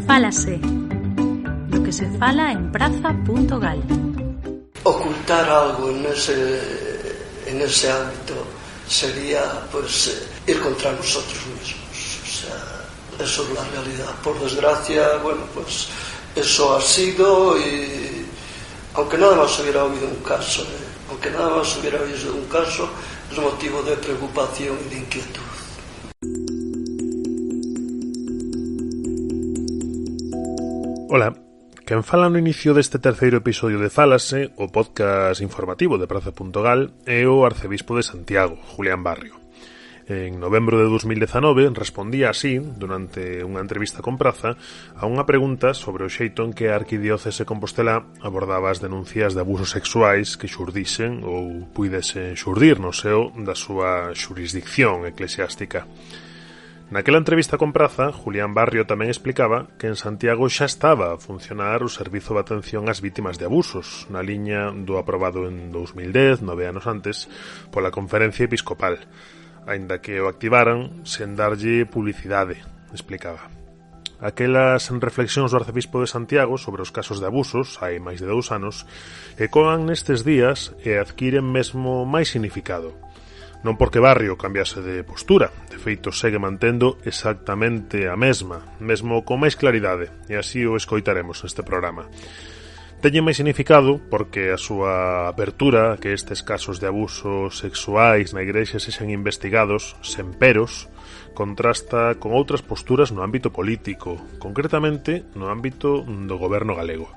Fálase, lo que se fala en praza.gal. Ocultar algo en ese ámbito sería pues ir contra nosotros mismos. O sea, eso es la realidad. Por desgracia, bueno, pues eso ha sido, y aunque nada más hubiera habido un caso, es motivo de preocupación y de inquietud. Ola, quen fala no inicio deste terceiro episodio de Fálase, o podcast informativo de praza.gal, é o arcebispo de Santiago, Julián Barrio. En novembro de 2019 respondía así, durante unha entrevista con Praza, a unha pregunta sobre o xeito en que a arquidiocese compostelá abordaba as denuncias de abusos sexuais que xurdisen ou puidesen xurdir no seo da súa xurisdicción eclesiástica. Naquela entrevista con Praza, Julián Barrio tamén explicaba que en Santiago xa estaba a funcionar o Servizo de Atención ás Vítimas de Abusos, na liña do aprobado en 2010, 9 anos antes, pola Conferencia Episcopal, aínda que o activaran sen darlle publicidade, explicaba. Aquelas reflexións do arcebispo de Santiago sobre os casos de abusos, hai máis de 2 anos, ecoan nestes días e adquiren mesmo máis significado. Non porque Barrio cambiase de postura, de feito segue mantendo exactamente a mesma, mesmo con máis claridade, e así o escoitaremos neste programa. Teñen máis significado porque a súa apertura a que estes casos de abusos sexuais na igrexa sexan investigados, sen peros, contrasta con outras posturas no ámbito político, concretamente no ámbito do goberno galego,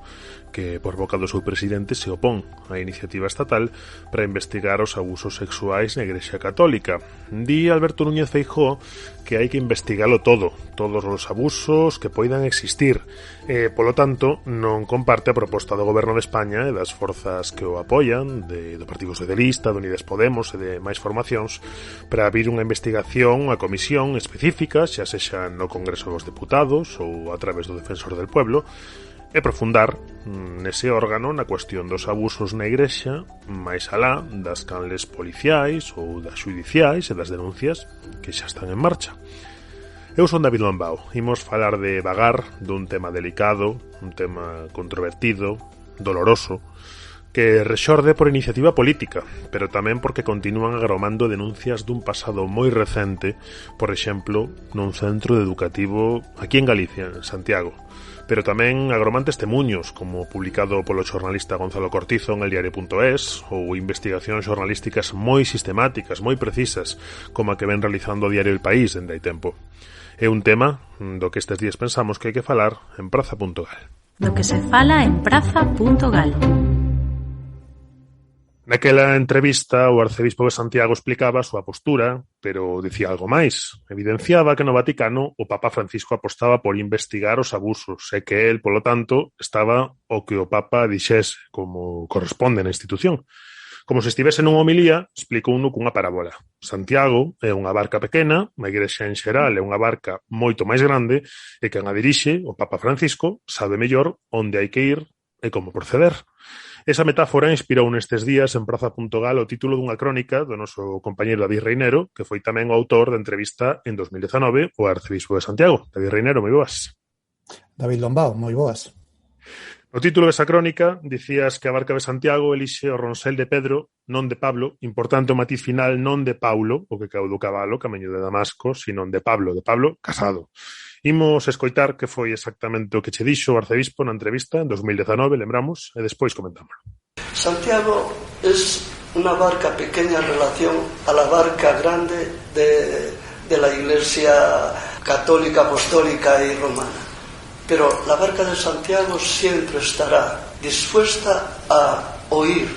que por boca do seu presidente se opón á iniciativa estatal para investigar os abusos sexuais na Igrexa Católica. Di Alberto Núñez Feijóo que hai que investigalo todo, todos os abusos que poidan existir, e, polo tanto, non comparte a proposta do Goberno de España e das forzas que o apoian, do Partido Socialista, do Unidas Podemos e de máis formacións, para abrir unha investigación, unha comisión específica, xa sexa no Congreso dos Deputados ou a través do Defensor del Pueblo, e profundar nese órgano na cuestión dos abusos na Igrexa, máis alá das canles policiais ou das xudiciais e das denuncias que xa están en marcha. Eu son David Lombao, imos falar de vagar dun tema delicado, un tema controvertido, doloroso, que rexorde por iniciativa política, pero tamén porque continúan agromando denuncias dun pasado moi recente, por exemplo, nun centro educativo aquí en Galicia, en Santiago, pero tamén agroman testemuños, como publicado polo xornalista Gonzalo Cortizo en eldiario.es, ou investigacións xornalísticas moi sistemáticas, moi precisas, como a que ven realizando o diario El País dende hai tempo. É un tema do que estes días pensamos que hai que falar en praza.gal. Do que se fala en praza.gal. Naquela entrevista, o arcebispo de Santiago explicaba a súa postura, pero dicía algo máis. Evidenciaba que no Vaticano o Papa Francisco apostaba por investigar os abusos e que el, polo tanto, estaba o que o Papa dixese, como corresponde na institución. Como se estivese nunha homilía, explicouno cunha parábola. Santiago é unha barca pequena, a Igrexa en xeral é unha barca moito máis grande, e quen a dirixe, o Papa Francisco, sabe mellor onde hai que ir e como proceder. Esa metáfora inspirou nestes días en praza.gal o título dunha crónica do noso compañeiro David Reinero, que foi tamén o autor da entrevista en 2019 ao arcebispo de Santiago. David Reinero, moi boas. David Lombao, moi boas. No título desa crónica dicías que a barca de Santiago elixe o ronsel de Pedro, non de Pablo, importante o matiz final, non de Paulo, o que caeu do cabalo, camiño de Damasco, sino de Pablo casado. Imos escoitar que foi exactamente o que che dixo o arcebispo na entrevista en 2019, lembramos, e despois comentámoslo. Santiago es una barca pequeña en relación a la barca grande de la Iglesia católica, apostólica y romana. Pero la barca de Santiago siempre estará dispuesta a oír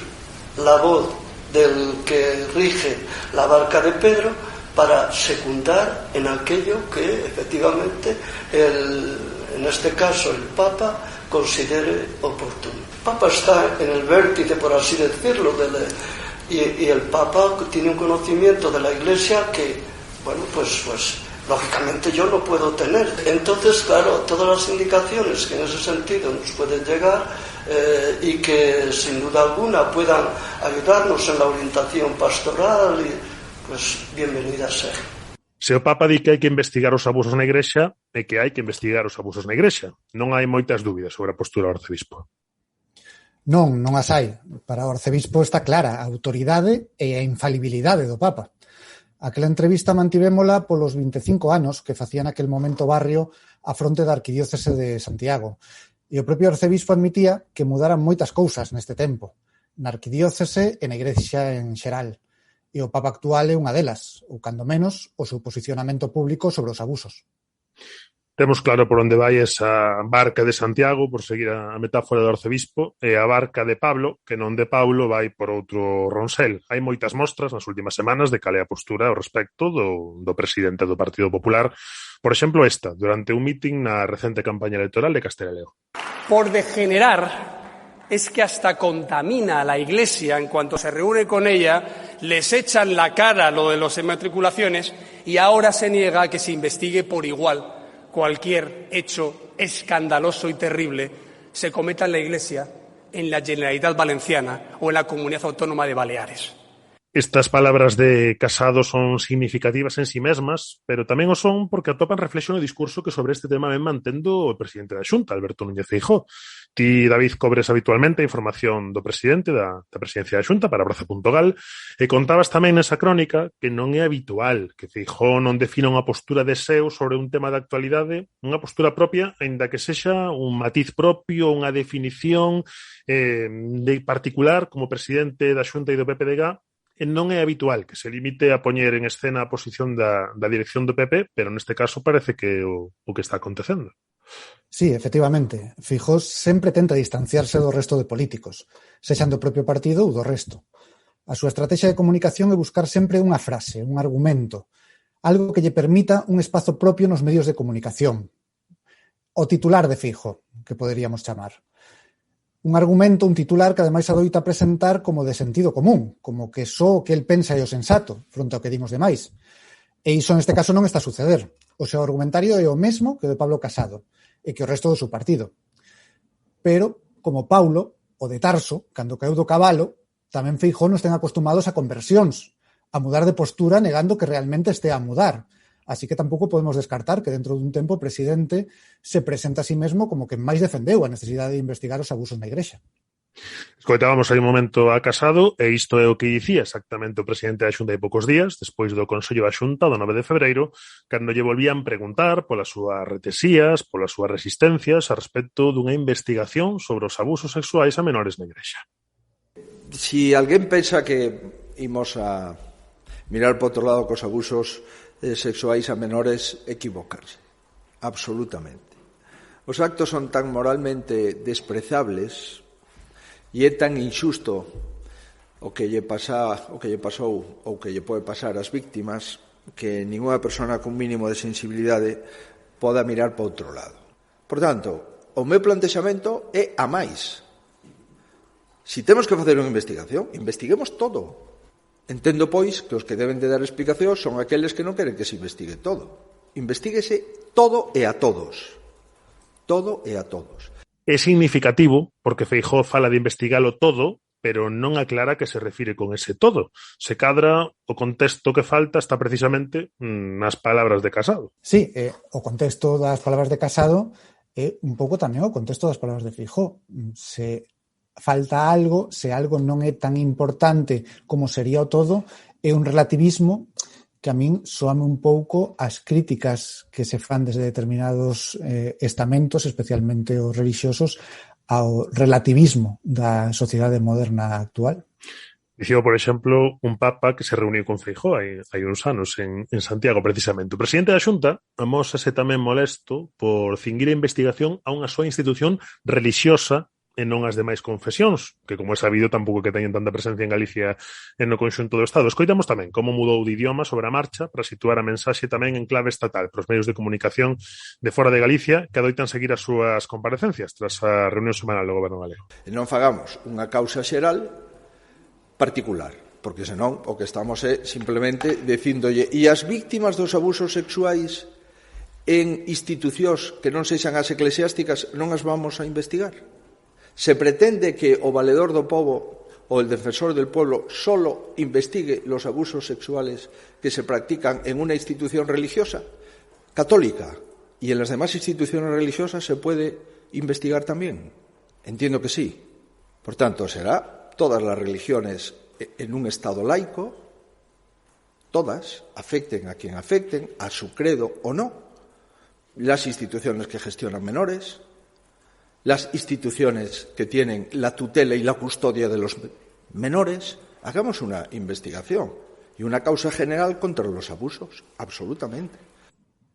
la voz del que rige la barca de Pedro para secundar en aquello que efectivamente en este caso el Papa considere oportuno. El Papa está en el vértice, por así decirlo, y el Papa tiene un conocimiento de la Iglesia que, bueno, pues lógicamente yo no puedo tener. Entonces, claro, todas las indicaciones que en ese sentido nos pueden llegar y que sin duda alguna puedan ayudarnos en la orientación pastoral, pues bienvenida sea. Se o Papa di que hai que investigar os abusos na Igrexa, é que hai que investigar os abusos na Igrexa. Non hai moitas dúbidas sobre a postura do arcebispo. Non as hai. Para o arcebispo está clara a autoridade e a infalibilidade do Papa. Aquela entrevista mantivémola polos 25 anos que facía naquel momento Barrio a fronte da Arquidiócese de Santiago. E o propio arcebispo admitía que mudaran moitas cousas neste tempo, na Arquidiócese e na Igrexa en xeral. E o Papa actual é unha delas, ou cando menos, o seu posicionamento público sobre os abusos. Temos claro por onde vai esa barca de Santiago, por seguir a metáfora do arcebispo, e a barca de Pablo, que non de Paulo, vai por outro ronsel. Hai moitas mostras nas últimas semanas de cal é a postura ao respecto do presidente do Partido Popular. Por exemplo, esta, durante un mitin na recente campaña electoral de Castela e León. Por degenerar es que hasta contamina a la Iglesia en cuanto se reúne con ella, les echan la cara lo de las inmatriculaciones y ahora se niega a que se investigue por igual cualquier hecho escandaloso y terrible se cometa en la Iglesia, en la Generalitat Valenciana o en la Comunidad Autónoma de Baleares. Estas palabras de Casado son significativas en sí mesmas, pero tamén o son porque atopan reflexión no discurso que sobre este tema ven mantendo o presidente da Xunta, Alberto Núñez Feijóo. Ti, David, cobres habitualmente a información do presidente da presidencia da Xunta para Praza.gal e contabas tamén nesa crónica que non é habitual que Feijóo non defina unha postura de seu sobre un tema de actualidade, unha postura propia, aínda que sexa un matiz propio, unha definición de particular como presidente da Xunta e do PPDG. Non é habitual que se limite a poñer en escena a posición da dirección do PP, pero neste caso parece que o que está acontecendo. Sí, efectivamente. Feijóo sempre tenta distanciarse do resto de políticos, sexan do propio partido ou do resto. A súa estrategia de comunicación é buscar sempre unha frase, un argumento, algo que lle permita un espazo propio nos medios de comunicación. O titular de Feijóo, que poderíamos chamar. Un argumento, un titular que ademais adoita presentar como de sentido común, como que só o que el pensa é o sensato, fronte ao que din os demais. E iso neste caso non está a suceder. O seu argumentario é o mesmo que o de Pablo Casado, e que o resto do seu partido. Pero, como Paulo, o de Tarso, cando caeu do cabalo, tamén Feijóo nos ten acostumados a conversións, a mudar de postura negando que realmente estea a mudar. Así que tampouco podemos descartar que dentro dun tempo o presidente se presenta a sí mesmo como que máis defendeu a necesidade de investigar os abusos na Igrexa. Escoitábamos aí un momento a Casado e isto é o que dicía exactamente o presidente da Xunta hai poucos días, despois do Consello da Xunta do 9 de febreiro, cando lle volvían preguntar polas súas retesías, polas súas resistencias a respecto dunha investigación sobre os abusos sexuais a menores na Igrexa. Si alguén pensa que imos a mirar por outro lado cos abusos sexuais a menores, equivocarse. Absolutamente. Os actos son tan moralmente desprezables e é tan injusto o que lle pasou ou que lle pode pasar ás víctimas que ninguna persona con mínimo de sensibilidade poda mirar para outro lado. Por tanto, o meu plantexamento é a máis. Si temos que facer unha investigación, investiguemos todo. Entendo, pois, que os que deben de dar explicación son aqueles que non queren que se investigue todo. Investíguese todo e a todos. Todo e a todos. É significativo porque Feijóo fala de investigalo todo, pero non aclara que se refire con ese todo. Se cadra, o contexto que falta está precisamente nas palabras de Casado. Sí, o contexto das palabras de Casado é un pouco tamén o contexto das palabras de Feijóo. Se falta algo, se algo non é tan importante como sería o todo, é un relativismo que a min soame un pouco as críticas que se fan desde determinados estamentos, especialmente os relixiosos, ao relativismo da sociedade moderna actual. Dicía, por exemplo, un papa que se reuniu con Feijóo hai uns anos en Santiago, precisamente. O presidente da Xunta amósase tamén molesto por cinguir a investigación a unha súa institución relixiosa e non as demais confesións, que, como é sabido, tampouco que teñen tanta presencia en Galicia e no conxunto do Estado. Escoitamos tamén como mudou de idioma sobre a marcha para situar a mensaxe tamén en clave estatal para os medios de comunicación de fora de Galicia que adoitan seguir as súas comparecencias tras a reunión semanal do Goberno galego. E non fagamos unha causa xeral particular, porque senón o que estamos é simplemente dicíndolle e as víctimas dos abusos sexuais en institucións que non sexan as eclesiásticas non as vamos a investigar. Se pretende que o valedor do pobo o el defensor del pueblo solo investigue los abusos sexuales que se practican en una institución religiosa, católica, y en las demás instituciones religiosas se puede investigar también? Entiendo que sí. Por tanto, será todas las religiones en un Estado laico, todas, afecten a quien afecten, a su credo o no, las instituciones que gestionan menores, las instituciones que tienen la tutela y la custodia de los menores. Hagamos una investigación y una causa general contra los abusos, absolutamente.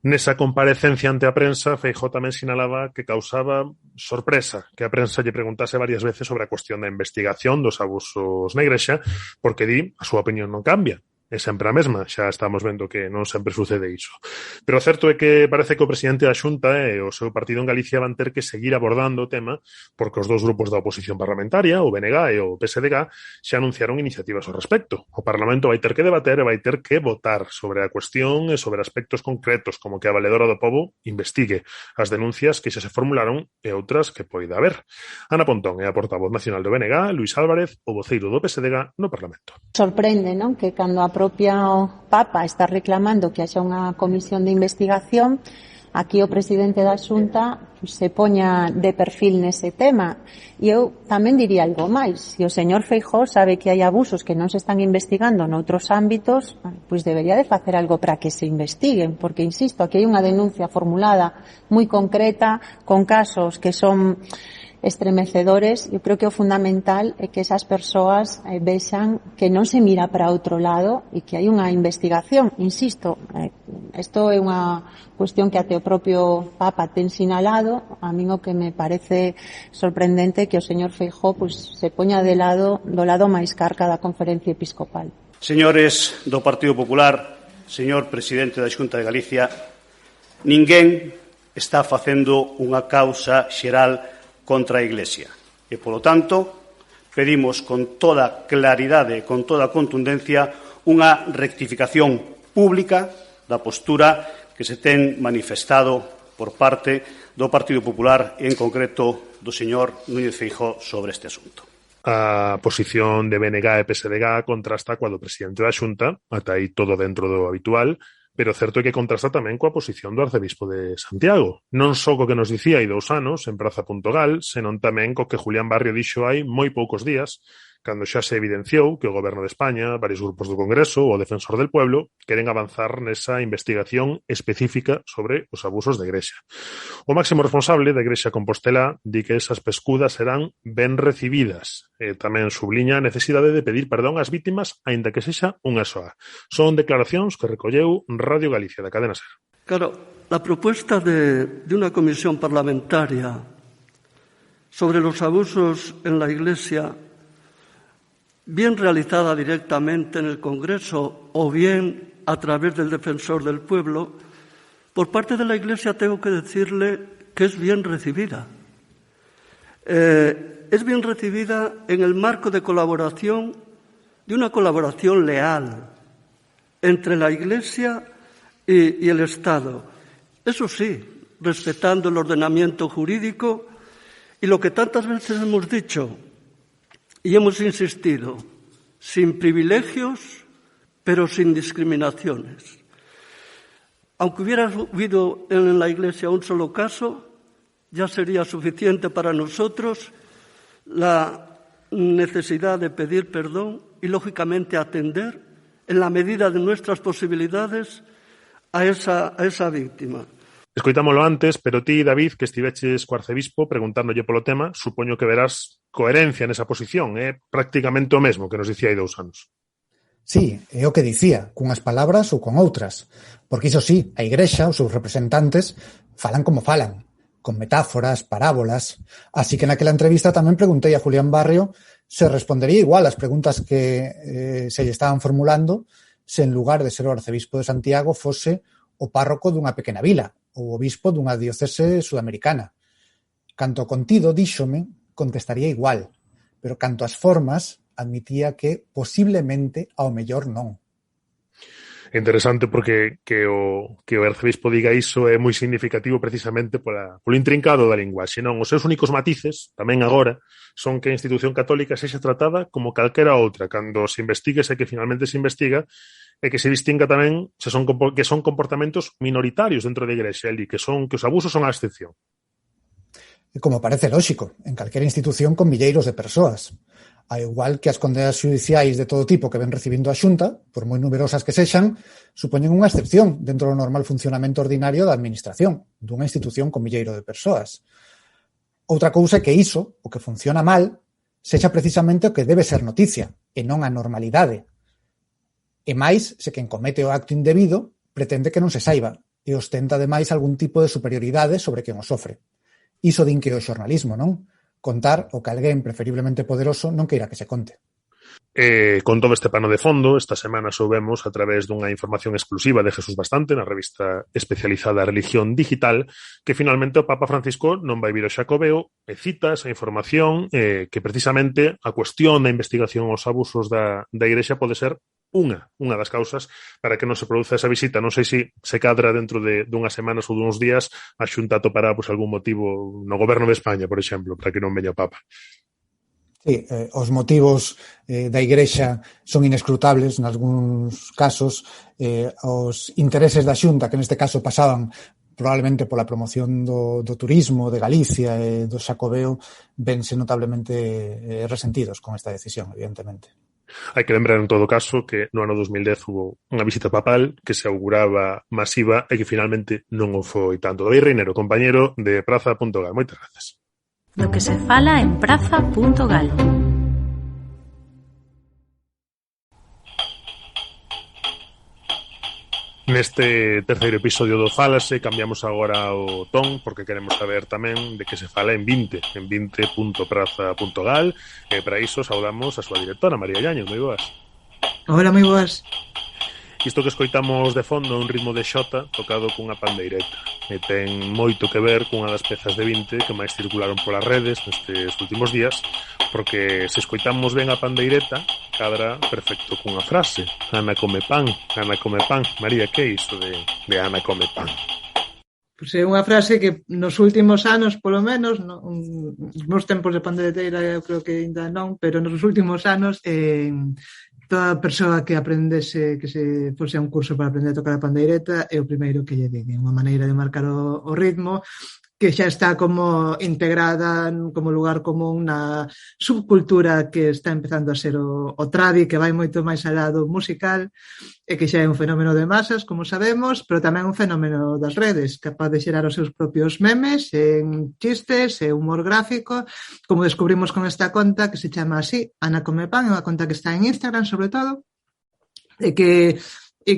Nesa comparecencia ante a prensa, Feijóo tamén sinalaba que causaba sorpresa que a prensa lle preguntase varias veces sobre a cuestión da investigación dos abusos na Igrexa, porque di a súa opinión non cambia. É sempre a mesma, xa estamos vendo que non sempre sucede iso. Pero o certo é que parece que o presidente da Xunta e o seu partido en Galicia van ter que seguir abordando o tema porque os dous grupos da oposición parlamentaria, o BNG e o PSDG, xa anunciaron iniciativas ao respecto. O Parlamento vai ter que debater e vai ter que votar sobre a cuestión e sobre aspectos concretos como que a Valedora do Pobo investigue as denuncias que xa se formularon e outras que poida haber. Ana Pontón é a portavoz nacional do BNG, Luís Álvarez, o voceiro do PSDG no Parlamento. Sorprende, non? Que cando a propia Papa está reclamando que haxa unha comisión de investigación, aquí o presidente da Xunta se poña de perfil nese tema. E eu tamén diría algo máis. Se o señor Feijóo sabe que hai abusos que non se están investigando noutros ámbitos, pois debería de facer algo para que se investiguen, porque, insisto, aquí hai unha denuncia formulada moi concreta, con casos que son estremecedores. Eu creo que o fundamental é que esas persoas vexan que non se mira para outro lado e que hai unha investigación. Insisto, isto é unha cuestión que até o propio Papa ten sinalado. A min o que me parece sorprendente que o señor Feijóo pois, se poña do lado máis carca da Conferencia Episcopal. Señores do Partido Popular, señor presidente da Xunta de Galicia, ninguén está facendo unha causa xeral contra a Iglesia. E, polo tanto, pedimos con toda claridade e con toda contundencia unha rectificación pública da postura que se ten manifestado por parte do Partido Popular e, en concreto, do señor Núñez Feijóo sobre este asunto. A posición de BNG e PSDG contrasta coa do presidente da Xunta, ata aí todo dentro do habitual, pero certo é que contrasta tamén coa posición do arcebispo de Santiago. Non só co que nos dicía hai 2 anos en Praza.gal, senón tamén co que Julián Barrio dixo hai moi poucos días, cando xa se evidenciou que o Goberno de España, varios grupos do Congreso ou o Defensor del Pueblo queren avanzar nesa investigación específica sobre os abusos da Igrexa. O máximo responsable da Igrexa Compostela di que esas pescudas serán ben recibidas. Tamén subliña a necesidade de pedir perdón ás vítimas, aínda que sexa unha soa. Son declaracións que recolleu Radio Galicia da cadena SER. Claro, la propuesta de una comisión parlamentaria sobre los abusos en la Iglesia, bien realizada directamente en el Congreso o bien a través del Defensor del Pueblo, por parte de la Iglesia tengo que decirle que es bien recibida. Es bien recibida en el marco de colaboración, de una colaboración leal entre la Iglesia y el Estado. Eso sí, respetando el ordenamiento jurídico y lo que tantas veces hemos dicho y hemos insistido, sin privilegios, pero sin discriminaciones. Aunque hubiera habido en la Iglesia un solo caso, ya sería suficiente para nosotros la necesidad de pedir perdón y, lógicamente, atender, en la medida de nuestras posibilidades, a esa víctima. Escoitámolo antes, pero ti, David, que estiveches co arcebispo preguntándolle polo tema, supoño que verás coherencia nesa posición, é prácticamente o mesmo que nos dicía hai 2 anos. Sí, é o que dicía, cunhas palabras ou con outras, porque iso sí, a Igrexa, os seus representantes, falan como falan, con metáforas, parábolas, así que naquela entrevista tamén preguntei a Julián Barrio se respondería igual as preguntas que se lle estaban formulando se en lugar de ser o arcebispo de Santiago fose o párroco dunha pequena vila, ou obispo dunha diocese sudamericana. Canto ao contido, díxome, contestaría igual, pero canto ás formas, admitía que posiblemente ao mellor non. Interesante porque que o arcebispo diga iso é moi significativo precisamente polo intrincado da linguaxe, non? Os seus únicos matices, tamén agora, son que a institución católica sexa tratada como calquera outra, cando se investigue, se que finalmente se investiga, e que se distinga tamén que son comportamentos minoritarios dentro da Igrexa, que os abusos son a excepción. Como parece lóxico, en calquera institución con milleiros de persoas. Ao igual que as condenas xudiciais de todo tipo que ven recibindo a Xunta, por moi numerosas que sexan, supoñen unha excepción dentro do normal funcionamento ordinario da administración, dunha institución con milleiro de persoas. Outra cousa é que iso, o que funciona mal, sexa precisamente o que debe ser noticia, e non a normalidade. E máis, se quen comete o acto indebido pretende que non se saiba, e ostenta ademais algún tipo de superioridade sobre quen o sofre. Iso din que é o xornalismo, non? Contar o que alguén preferiblemente poderoso non queira que se conte. Con todo este pano de fondo, esta semana soubemos a través dunha información exclusiva de Jesús Bastante na revista especializada Religión Digital que finalmente o Papa Francisco non vai vir ao Xacobeo e cita esa información que precisamente a cuestión da investigación aos abusos da Igrexa pode ser unha das causas para que non se produza esa visita. Non sei se cadra dentro de unhas semanas ou duns días a Xunta atopará algún motivo no goberno de España, por exemplo, para que non veña o Papa. Sí, os motivos da Igrexa son inescrutables nalgúns casos. Os intereses da Xunta, que neste caso pasaban probablemente pola promoción do turismo de Galicia e do Xacobeo, vense notablemente resentidos con esta decisión, evidentemente. Hai que lembrar en todo caso que no ano 2010 hubo unha visita papal que se auguraba masiva e que finalmente non o foi tanto. David Reinero, compañero de Praza.gal. Moitas grazas. Do que se fala en Praza.gal. Neste terceiro episodio do Fálase cambiamos agora o ton porque queremos saber tamén de que se fala en 20.praza.gal e para iso saudamos a súa directora, María Llañez. Moi boas. Hola, moi boas. Isto que escoitamos de fondo é un ritmo de xota tocado cunha pandeireta e ten moito que ver cunha das pezas de 20 que máis circularon polas redes nestes últimos días porque se escoitamos ben a pandeireta cadra perfecto cunha frase: Ana come pan, Ana come pan. María, que é iso de Ana come pan? Pois é unha frase que nos últimos anos, polo menos, nos meus tempos de pandeireteira eu creo que ainda non, pero nos últimos anos toda persoa que aprendese, que se fose a un curso para aprender a tocar a pandeireta, é o primeiro que lle diga. Unha maneira de marcar o ritmo que xa está como integrada como lugar común na subcultura que está empezando a ser o tradi, que vai moito máis alá do musical e que xa é un fenómeno de masas, como sabemos, pero tamén un fenómeno das redes, capaz de xerar os seus propios memes en chistes e humor gráfico, como descubrimos con esta conta que se chama así, Ana Come Pan, é unha conta que está en Instagram, sobre todo, e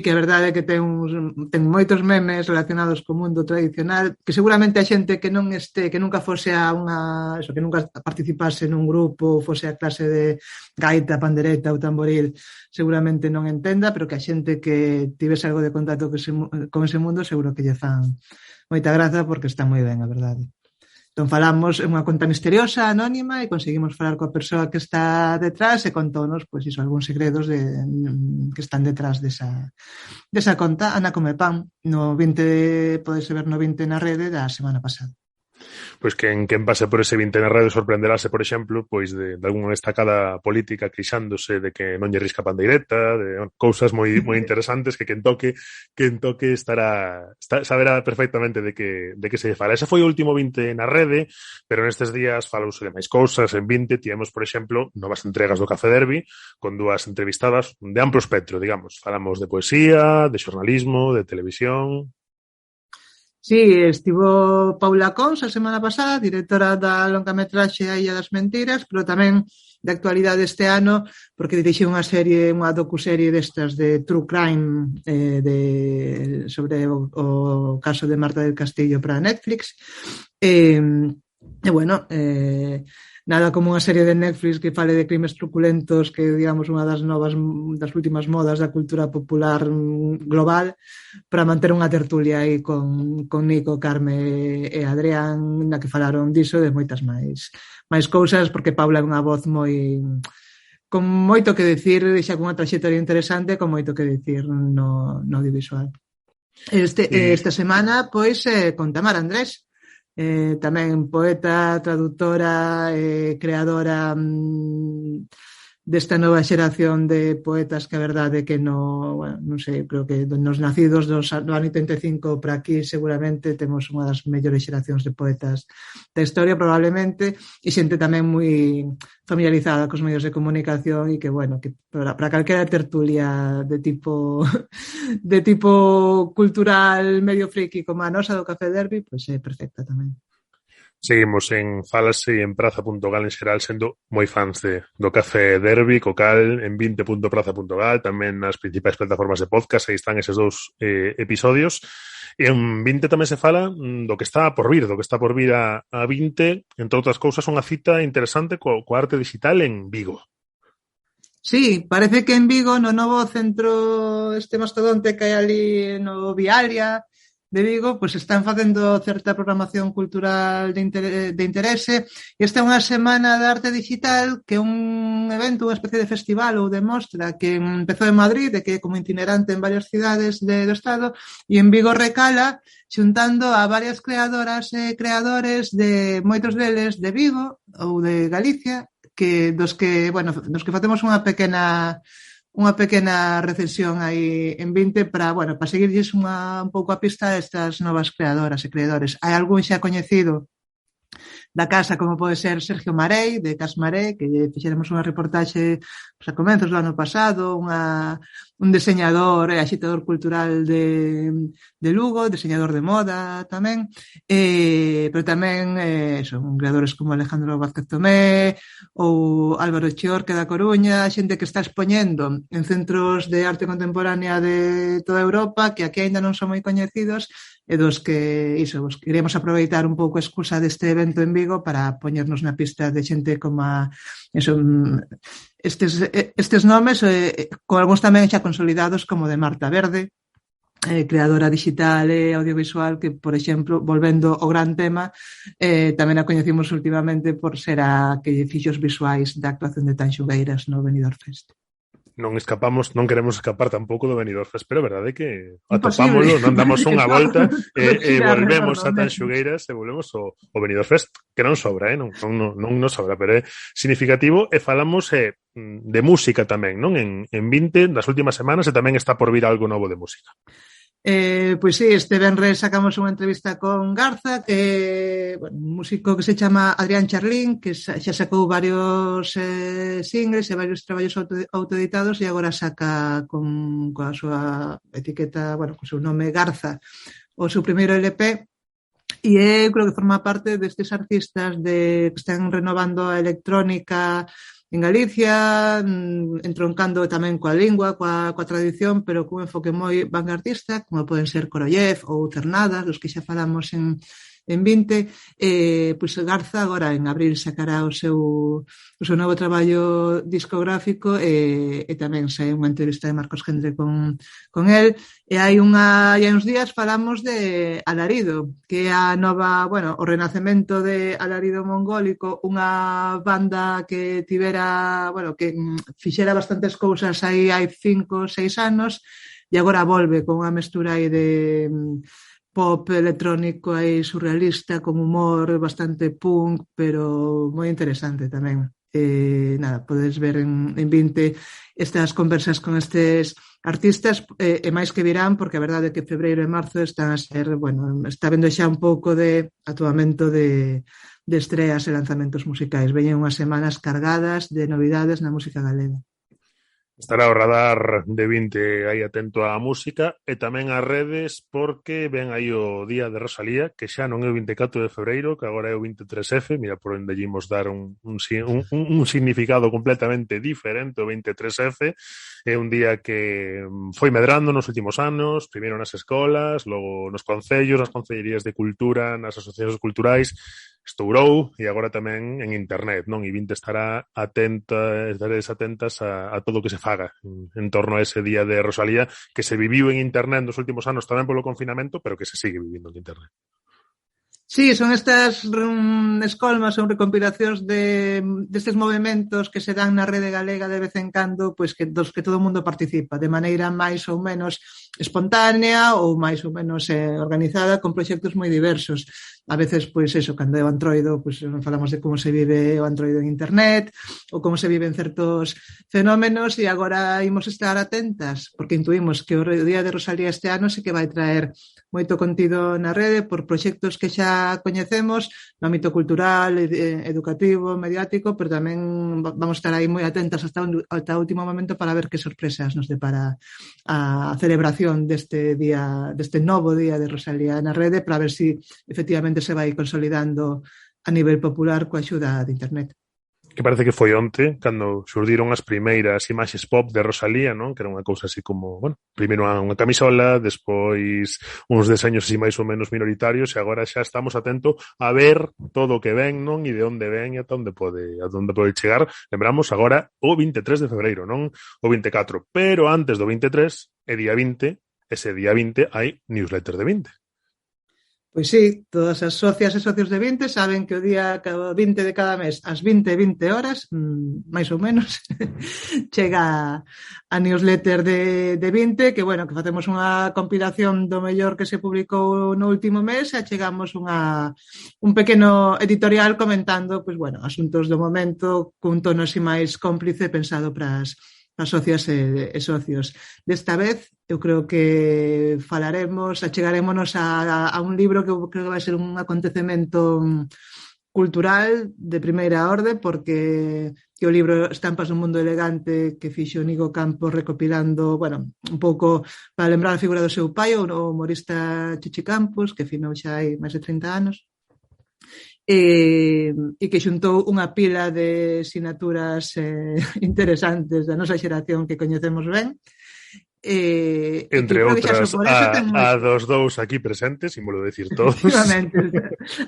que a verdade é que ten moitos memes relacionados co mundo tradicional, que seguramente a xente que non que nunca fose que nunca participase nun grupo, fose a clase de gaita, pandereta ou tamboril, seguramente non entenda, pero que a xente que tivese algo de contacto con ese mundo seguro que lle fan moita graza porque está moi ben, a verdade. Entón falamos en unha conta misteriosa, anónima, e conseguimos falar coa persoa que está detrás e contónos, pois iso, algúns segredos que están detrás desa conta. Ana Come Pan, podese ver no 20 na rede da semana pasada. Pois quen pase por ese 20 na rede sorprenderase, por exemplo, pois de algunha destacada política queixándose de que non lle risca pandeireta, de cousas moi interesantes que quen toque saberá perfectamente de que se fala. Ese foi o último 20 na rede, pero nestes días falouse de máis cousas. En 20 tivemos, por exemplo, novas entregas do Café Derbi con dúas entrevistadas de amplo espectro, digamos. Falamos de poesía, de xornalismo, de televisión. Sí, estivo Paula Cons a semana pasada, directora da longametraxe A Illa das Mentiras, pero tamén de actualidade este ano, porque dirixiu unha docuserie destas de True Crime sobre o caso de Marta del Castillo para Netflix. Nada como unha serie de Netflix que fale de crimes truculentos, que digamos unha das últimas modas da cultura popular global, para manter unha tertulia aí con Nico, Carme e Adrián, na que falaron diso de moitas máis cousas, porque Paula é unha voz moi con moito que dicir, xa con unha traxectoria interesante, con moito que dicir no audiovisual. Esta semana, pois, con Tamara Andrés, tamén poeta, traductora, creadora desta nova xeración de poetas que a verdade que non sei, creo que nos nacidos do ano 85 para aquí seguramente temos unha das mellores xeracións de poetas da historia probablemente, e xente tamén moi familiarizada cos medios de comunicación e que, bueno, que para calquera tertulia de tipo cultural medio friki como a nosa do Café Derby, pois é perfecta tamén. Seguimos en Fálase e en Praza.gal en xeral sendo moi fans do Café Derby, co cal en 20.praza.gal, tamén nas principais plataformas de podcast, aí están eses 2 episodios. E en 20 tamén se fala do que está por vir, a 20, entre outras cousas, unha cita interesante coa arte digital en Vigo. Sí, parece que en Vigo, no novo centro mastodonte que hai ali no Vialia de Vigo, pois están facendo certa programación cultural de interese, e esta é unha semana de arte digital que é un evento, unha especie de festival ou de mostra que empezou en Madrid, que é como itinerante en varias cidades do estado, e en Vigo recala xuntando a varias creadoras e creadores de moitos deles de Vigo ou de Galicia, que dos que facemos unha pequena recensión aí en 20 para seguirlles un pouco a pista a estas novas creadoras e creadores. Hai algún xa coñecido da casa, como pode ser Sergio Marei, de Cas Marei, que fixéramos unha reportaxe a comenzos do ano pasado, un diseñador e axitador cultural de Lugo, diseñador de moda tamén, pero tamén son creadores como Alejandro Vázquez Tomé ou Álvaro Chiorque da Coruña, xente que está expoñendo en centros de arte contemporánea de toda Europa, que aquí aínda non son moi coñecidos, e dos que queremos aproveitar un pouco a excusa deste evento en Vigo para poñernos na pista de xente como estes nomes, con algúns tamén xa consolidados como de Marta Verde, creadora digital e audiovisual que, por exemplo, volvendo ao gran tema, tamén a coñecimos últimamente por ser a que fixo os visuais da actuación de Tanxugueiras no Benidorm Fest. Non queremos escapar tampouco do Benidorm Fest, pero a verdade é que atopámolo, non damos unha volta e volvemos a Tanxugueiras e volvemos ao Benidorm Fest, que non sobra, non nos sobra, pero é significativo, e falamos de música tamén, non? En 20, nas últimas semanas, e tamén está por vir algo novo de música. Pois sí, este venres sacamos unha entrevista con Garza, que un músico que se chama Adrián Charlín, que xa sacou varios singles e varios traballos autoeditados, e agora saca coa súa etiqueta, co seu nome Garza, o seu primeiro LP, e eu creo que forma parte destes artistas que están renovando a electrónica en Galicia, entroncando tamén coa lingua, coa tradición, pero cun enfoque moi vanguardista, como poden ser Korolev ou Cernada, dos que xa falamos en 20. Pois Garza agora en abril sacará o seu novo traballo discográfico, e tamén sai unha entrevista de Marcos Gendre con el, e hai uns días falamos de Alarido, que é a nova, o renacemento de Alarido Mongólico, unha banda que tivera, que fixera bastantes cousas hai 5 ou 6 anos, e agora volve con unha mestura aí de pop electrónico aí surrealista, con humor bastante punk, pero moi interesante tamén. Podes ver en 20 estas conversas con estes artistas, e máis que virán, porque a verdade é que febreiro e marzo están a ser, está vendo xa un pouco de atuamento de estreas e lanzamentos musicais. Veñen unhas semanas cargadas de novidades na música galega. Estará o radar de 20 aí atento á música e tamén ás redes, porque ven aí o día de Rosalía, que xa non é o 24 de febreiro, que agora é o 23F, mira por onde imos dar un significado completamente diferente. O 23F é un día que foi medrando nos últimos anos, primeiro nas escolas, logo nos concellos, nas concellerías de cultura, nas asociacións culturais, estourou, e agora tamén en internet, non? E 20 estaredes atentas a todo o que se faga en torno a ese día de Rosalía, que se viviu en internet nos últimos anos tamén polo confinamento, pero que se sigue vivindo en internet. Sí, son estas escolmas, son recompilacións destes movimentos que se dan na rede galega de vez en cando, pois que dos que todo o mundo participa, de maneira máis ou menos espontánea ou máis ou menos organizada, con proxectos moi diversos. A veces, pois eso, cando é o Antroido, pois falamos de como se vive o Antroido en internet, ou como se viven certos fenómenos, e agora imos estar atentas, porque intuímos que o Día de Rosalía este ano sí que vai traer moito contido na rede por proxectos que xa coñecemos no ámbito cultural, educativo, mediático, pero tamén vamos a estar aí moi atentas hasta o último momento para ver que sorpresas nos depara a celebración deste día, deste novo Día de Rosalía na rede, para ver si efectivamente se vai consolidando a nivel popular coa axuda de internet. Que parece que foi onte, cando xurdiron as primeiras imaxes pop de Rosalía, non? Que era unha cousa así como, bueno, primeiro unha camisola, despois uns deseños así máis ou menos minoritarios, e agora xa estamos atentos a ver todo o que ven, non? E de onde ven e a onde pode chegar. Lembramos agora o 23 de febreiro, non? O 24. Pero antes do 23, é día 20, ese día 20 hai newsletter de 20. Pois sí, todas as socias e socios de 20 saben que o día 20 de cada mes, ás 20 horas, máis ou menos, chega a newsletter de 20, que, bueno, que facemos unha compilación do mellor que se publicou no último mes e chegamos un pequeno editorial comentando, pois, bueno, asuntos do momento cun tono así máis cómplice pensado para as socias e socios. Desta vez, eu creo que achegarémonos a un libro que creo que vai ser un acontecemento cultural de primeira orde, porque que o libro Estampas dun mundo elegante que fixo Nico Campos recopilando, bueno, un pouco para lembrar a figura do seu pai, o humorista Chichi Campos, que finou xa hai máis de 30 anos, e que xuntou unha pila de sinaturas interesantes da nosa xeración que coñecemos ben. Entre outras, a dos dous aquí presentes, ímolo decir todos.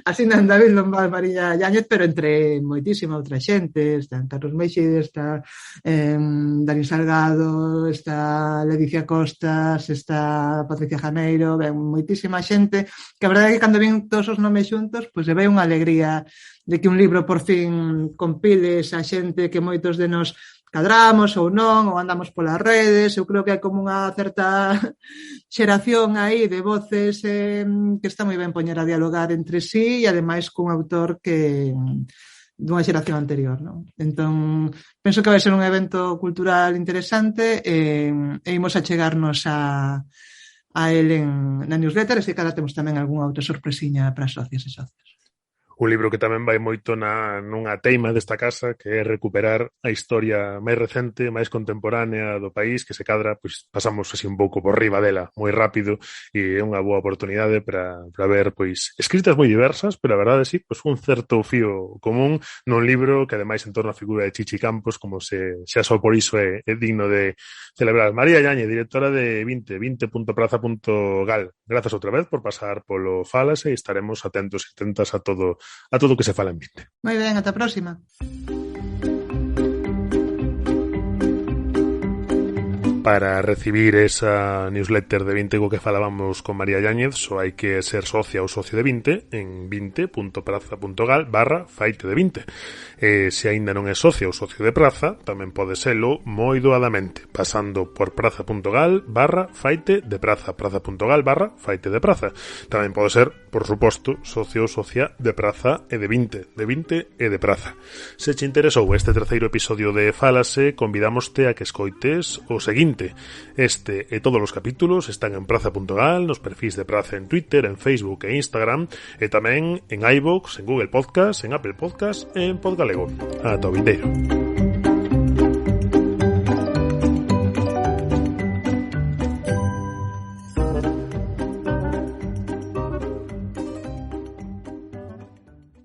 Así nan David Lombard, María Yáñez, pero entre moitísima outra xente. Está Carlos Meixides, está Dani Salgado, está Ledicia Costas, está Patricia Janeiro, ben, moitísima xente, que a verdade é que cando ven todos os nomes xuntos, pois se ve unha alegría de que un libro por fin compile esa xente que moitos de nós cadramos ou non, ou andamos polas redes. Eu creo que hai como unha certa xeración aí de voces que está moi ben poñer a dialogar entre sí e ademais cun autor que dunha xeración anterior, non? Entón, penso que vai ser un evento cultural interesante e imos a chegarnos a el na newsletter, e se cada temos tamén algunha outra sorpresiña para as socias e socios. Un libro que tamén vai moito nunha teima desta casa, que é recuperar a historia máis recente, máis contemporánea do país, que se cadra, pois pasamos así un pouco por riba dela, moi rápido, e é unha boa oportunidade para ver, pois, escritas moi diversas, pero a verdade sí, pois un certo fío común nun libro que ademais en torno á figura de Chichi Campos, como xa só por iso é digno de celebrar. María Yáñez, directora de 20.praza.gal. Grazas outra vez por pasar polo Fálase e estaremos atentos e atentas a todo o que se fala en 20. Moi ben, ata a próxima. Para recibir esa newsletter de 20 co que falábamos con María Yáñez, só hai que ser socia ou socio de 20 en 20.praza.gal/faite de 20. Se aínda non é socio ou socio de Praza, tamén pode selo moi doadamente, pasando por praza.gal/faite de Praza, praza.gal/faite de Praza. Tamén pode ser, por suposto, socio ou socia de Praza e de 20 e de Praza. Se te interesou este terceiro episodio de Fálase, convidámoste a que escoites o seguinte. Este e todos os capítulos están en praza.gal, nos perfis de Praza en Twitter, en Facebook e Instagram, e tamén en iVoox, en Google Podcast, en Apple Podcast e en Podgalego. Ata o vindeiro.